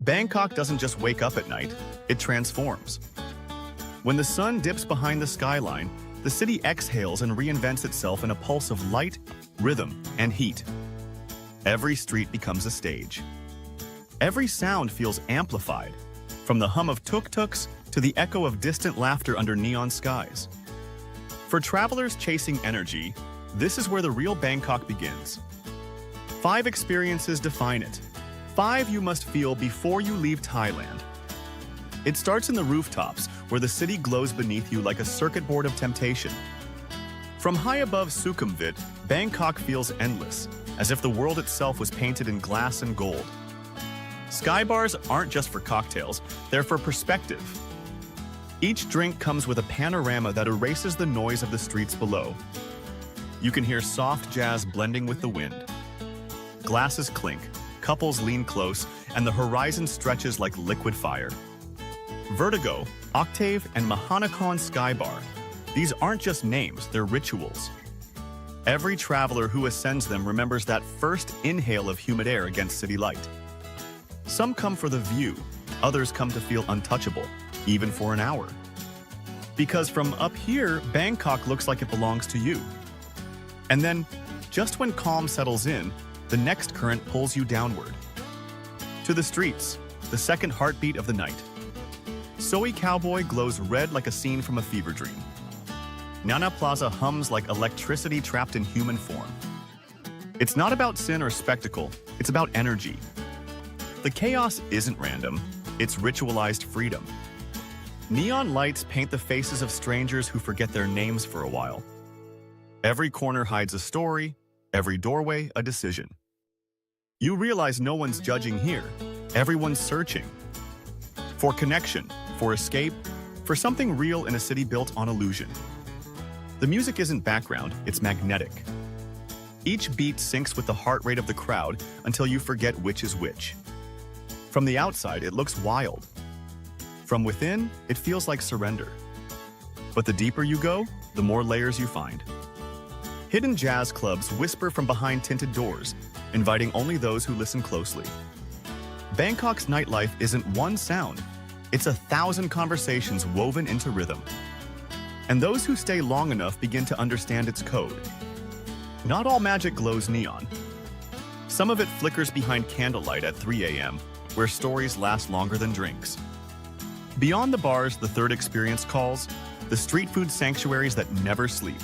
Bangkok doesn't just wake up at night, it transforms. When the sun dips behind the skyline, the city exhales and reinvents itself in a pulse of light, rhythm, and heat. Every street becomes a stage. Every sound feels amplified, from the hum of tuk-tuks to the echo of distant laughter under neon skies. For travelers chasing energy, this is where the real Bangkok begins. 5 experiences define it. 5 you must feel before you leave Thailand. It starts in the rooftops, where the city glows beneath you like a circuit board of temptation. From high above Sukhumvit, Bangkok feels endless, as if the world itself was painted in glass and gold. Sky bars aren't just for cocktails, they're for perspective. Each drink comes with a panorama that erases the noise of the streets below. You can hear soft jazz blending with the wind. Glasses clink, couples lean close, and the horizon stretches like liquid fire. Vertigo, Octave, and Mahanakan Sky Bar. These aren't just names, they're rituals. Every traveler who ascends them remembers that first inhale of humid air against city light. Some come for the view, others come to feel untouchable, even for an hour. Because from up here, Bangkok looks like it belongs to you. And then, just when calm settles in, the next current pulls you downward. To the streets, the second heartbeat of the night. Soi Cowboy glows red like a scene from a fever dream. Nana Plaza hums like electricity trapped in human form. It's not about sin or spectacle, it's about energy. The chaos isn't random, it's ritualized freedom. Neon lights paint the faces of strangers who forget their names for a while. Every corner hides a story, every doorway a decision. You realize no one's judging here, everyone's searching. For connection, for escape, for something real in a city built on illusion. The music isn't background, it's magnetic. Each beat syncs with the heart rate of the crowd until you forget which is which. From the outside, it looks wild. From within, it feels like surrender. But the deeper you go, the more layers you find. Hidden jazz clubs whisper from behind tinted doors, inviting only those who listen closely. Bangkok's nightlife isn't one sound, it's 1,000 conversations woven into rhythm. And those who stay long enough begin to understand its code. Not all magic glows neon. Some of it flickers behind candlelight at 3 a.m., where stories last longer than drinks. Beyond the bars, the third experience calls, the street food sanctuaries that never sleep.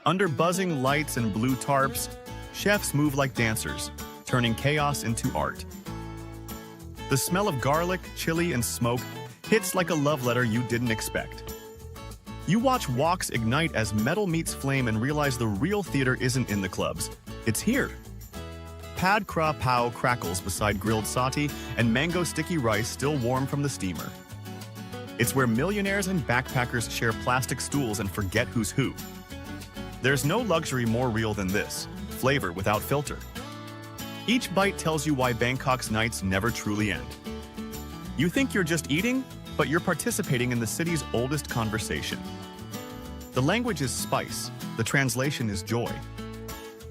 Under buzzing lights and blue tarps, chefs move like dancers, turning chaos into art. The smell of garlic, chili, and smoke hits like a love letter you didn't expect. You watch woks ignite as metal meets flame and realize the real theater isn't in the clubs, it's here. Pad Kra Pao crackles beside grilled sati and mango sticky rice still warm from the steamer. It's where millionaires and backpackers share plastic stools and forget who's who. There's no luxury more real than this, flavor without filter. Each bite tells you why Bangkok's nights never truly end. You think you're just eating, but you're participating in the city's oldest conversation. The language is spice, the translation is joy.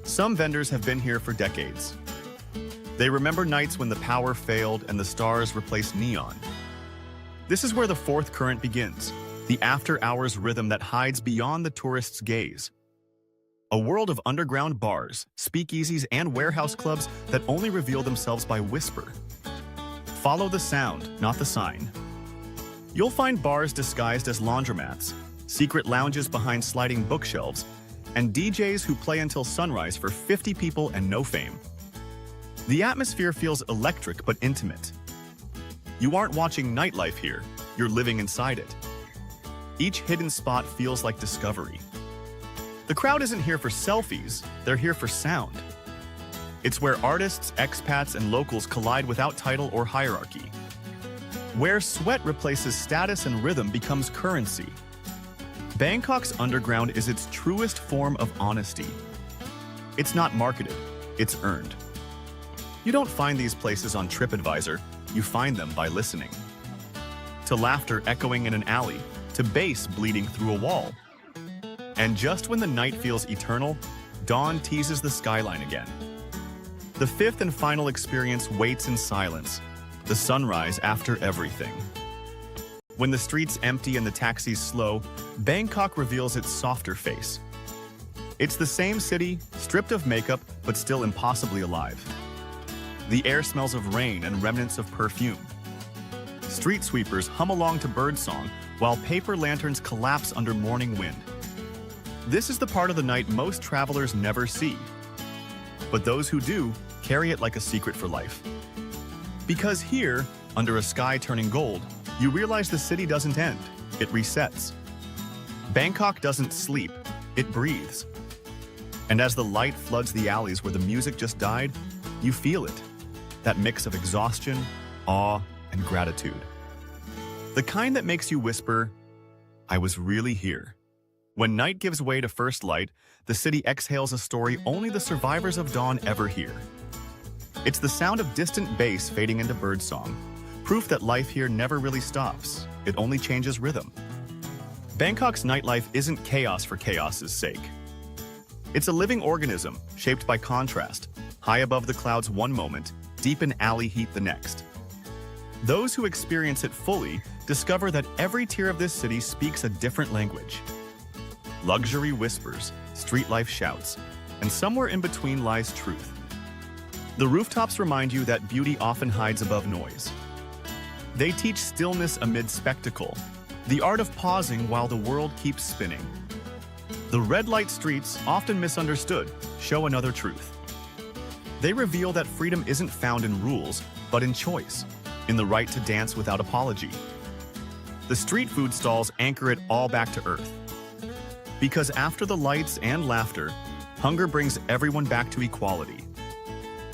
Some vendors have been here for decades. They remember nights when the power failed and the stars replaced neon. This is where the fourth current begins, the after-hours rhythm that hides beyond the tourist's gaze. A world of underground bars, speakeasies, and warehouse clubs that only reveal themselves by whisper. Follow the sound, not the sign. You'll find bars disguised as laundromats, secret lounges behind sliding bookshelves, and DJs who play until sunrise for 50 people and no fame. The atmosphere feels electric but intimate. You aren't watching nightlife here, you're living inside it. Each hidden spot feels like discovery. The crowd isn't here for selfies, they're here for sound. It's where artists, expats, and locals collide without title or hierarchy. Where sweat replaces status and rhythm becomes currency. Bangkok's underground is its truest form of honesty. It's not marketed, it's earned. You don't find these places on TripAdvisor, you find them by listening. To laughter echoing in an alley, to bass bleeding through a wall. And just when the night feels eternal, dawn teases the skyline again. The fifth and final experience waits in silence, the sunrise after everything. When the streets empty and the taxis slow, Bangkok reveals its softer face. It's the same city, stripped of makeup, but still impossibly alive. The air smells of rain and remnants of perfume. Street sweepers hum along to birdsong, while paper lanterns collapse under morning wind. This is the part of the night most travelers never see. But those who do carry it like a secret for life. Because here, under a sky turning gold, you realize the city doesn't end, it resets. Bangkok doesn't sleep, it breathes. And as the light floods the alleys where the music just died, you feel it. That mix of exhaustion, awe, and gratitude. The kind that makes you whisper, "I was really here." When night gives way to first light, the city exhales a story only the survivors of dawn ever hear. It's the sound of distant bass fading into birdsong, proof that life here never really stops, it only changes rhythm. Bangkok's nightlife isn't chaos for chaos's sake. It's a living organism, shaped by contrast, high above the clouds one moment, deep in alley heat the next. Those who experience it fully discover that every tier of this city speaks a different language. Luxury whispers, street life shouts, and somewhere in between lies truth. The rooftops remind you that beauty often hides above noise. They teach stillness amid spectacle, the art of pausing while the world keeps spinning. The red light streets, often misunderstood, show another truth. They reveal that freedom isn't found in rules, but in choice, in the right to dance without apology. The street food stalls anchor it all back to earth. Because after the lights and laughter, hunger brings everyone back to equality.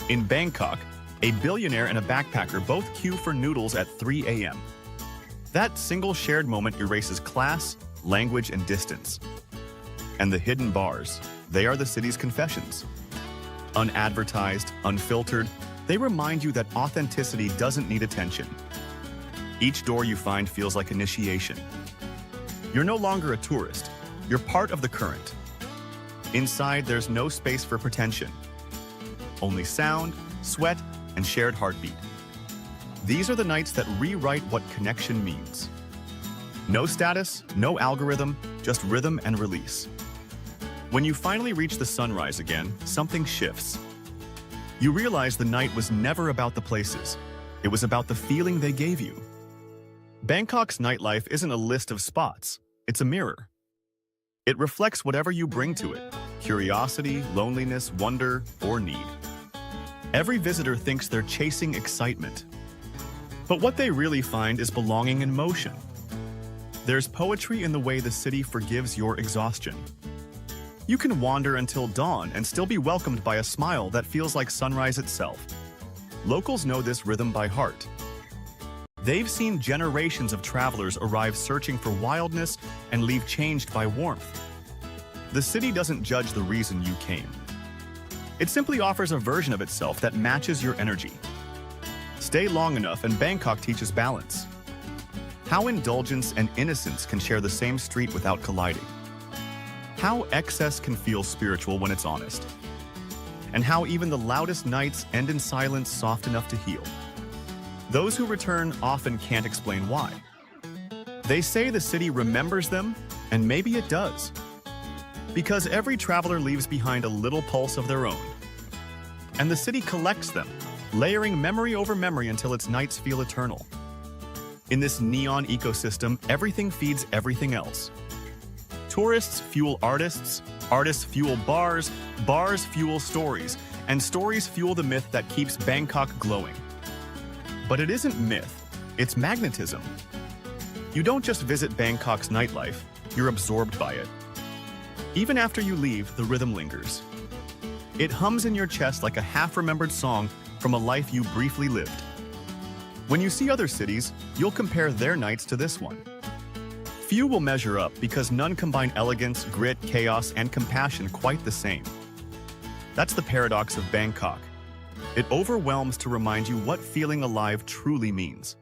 In Bangkok, a billionaire and a backpacker both queue for noodles at 3 a.m. That single shared moment erases class, language, and distance. And the hidden bars, they are the city's confessions. Unadvertised, unfiltered, they remind you that authenticity doesn't need attention. Each door you find feels like initiation. You're no longer a tourist. You're part of the current. Inside, there's no space for pretension. Only sound, sweat, and shared heartbeat. These are the nights that rewrite what connection means. No status, no algorithm, just rhythm and release. When you finally reach the sunrise again, something shifts. You realize the night was never about the places. It was about the feeling they gave you. Bangkok's nightlife isn't a list of spots. It's a mirror. It reflects whatever you bring to it: curiosity, loneliness, wonder, or need. Every visitor thinks they're chasing excitement. But what they really find is belonging in motion. There's poetry in the way the city forgives your exhaustion. You can wander until dawn and still be welcomed by a smile that feels like sunrise itself. Locals know this rhythm by heart. They've seen generations of travelers arrive searching for wildness and leave changed by warmth. The city doesn't judge the reason you came. It simply offers a version of itself that matches your energy. Stay long enough and Bangkok teaches balance. How indulgence and innocence can share the same street without colliding. How excess can feel spiritual when it's honest. And how even the loudest nights end in silence soft enough to heal. Those who return often can't explain why. They say the city remembers them, and maybe it does. Because every traveler leaves behind a little pulse of their own. And the city collects them, layering memory over memory until its nights feel eternal. In this neon ecosystem, everything feeds everything else. Tourists fuel artists, artists fuel bars, bars fuel stories, and stories fuel the myth that keeps Bangkok glowing. But it isn't myth, it's magnetism. You don't just visit Bangkok's nightlife, you're absorbed by it. Even after you leave, the rhythm lingers. It hums in your chest like a half-remembered song from a life you briefly lived. When you see other cities, you'll compare their nights to this one. Few will measure up because none combine elegance, grit, chaos, and compassion quite the same. That's the paradox of Bangkok. It overwhelms to remind you what feeling alive truly means.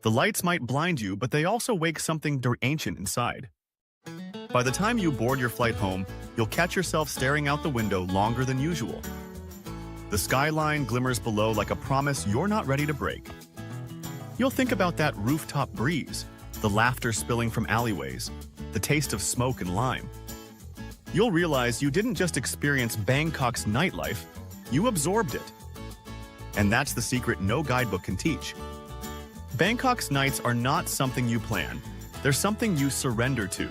The lights might blind you, but they also wake something ancient inside. By the time you board your flight home, you'll catch yourself staring out the window longer than usual. The skyline glimmers below like a promise you're not ready to break. You'll think about that rooftop breeze, the laughter spilling from alleyways, the taste of smoke and lime. You'll realize you didn't just experience Bangkok's nightlife, you absorbed it. And that's the secret no guidebook can teach. Bangkok's nights are not something you plan, they're something you surrender to.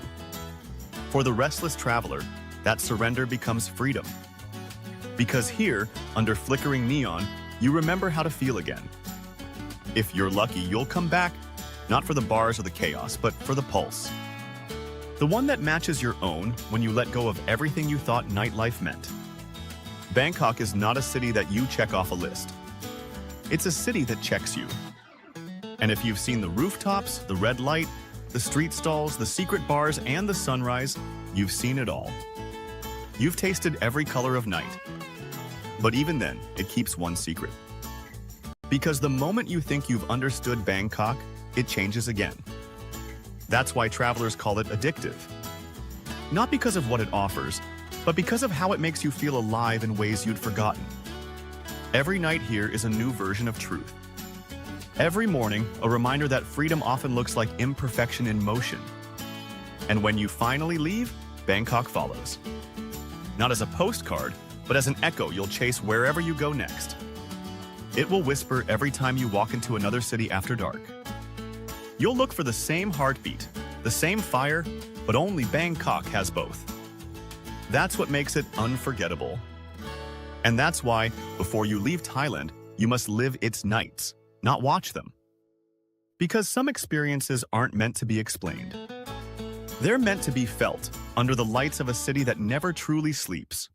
For the restless traveler, that surrender becomes freedom. Because here, under flickering neon, you remember how to feel again. If you're lucky, you'll come back, not for the bars or the chaos, but for the pulse. The one that matches your own when you let go of everything you thought nightlife meant. Bangkok is not a city that you check off a list. It's a city that checks you. And if you've seen the rooftops, the red light, the street stalls, the secret bars, and the sunrise, you've seen it all. You've tasted every color of night. But even then, it keeps one secret. Because the moment you think you've understood Bangkok, it changes again. That's why travelers call it addictive. Not because of what it offers, but because of how it makes you feel alive in ways you'd forgotten. Every night here is a new version of truth. Every morning, a reminder that freedom often looks like imperfection in motion. And when you finally leave, Bangkok follows. Not as a postcard, but as an echo you'll chase wherever you go next. It will whisper every time you walk into another city after dark. You'll look for the same heartbeat, the same fire, but only Bangkok has both. That's what makes it unforgettable. And that's why, before you leave Thailand, you must live its nights, not watch them. Because some experiences aren't meant to be explained. They're meant to be felt under the lights of a city that never truly sleeps.